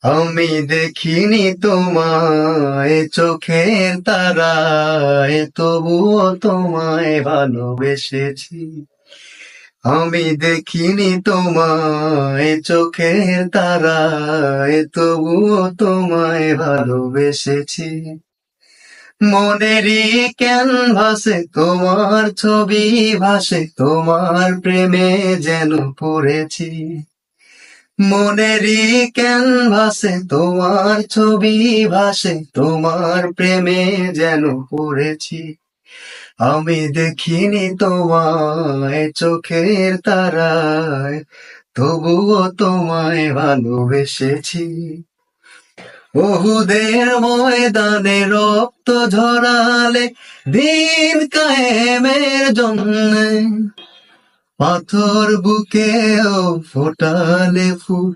আমি দেখিনি তোমায় চোখের তারায়, তবুও তোমায় ভালোবেসেছি। আমি দেখিনি তোমায় চোখের তারায়, তবুও তোমায় ভালোবেসেছি। মনেরই ক্যানভাসে তোমার ছবি ভাসে, তোমার প্রেমে যেন পড়েছি। মনেরই ক্যানভাসে তোমার ছবি ভাসে, তোমার প্রেমে যেন পড়েছি। আমি দেখিনি তোমায় চোখের তারায়, তবুও তোমায় ভালোবেসেছি। ওহুদের ময়দানে রক্ত ঝরালে দিন কায়েমের জন্যে, পাথর বুকেও ফোটালে ফুল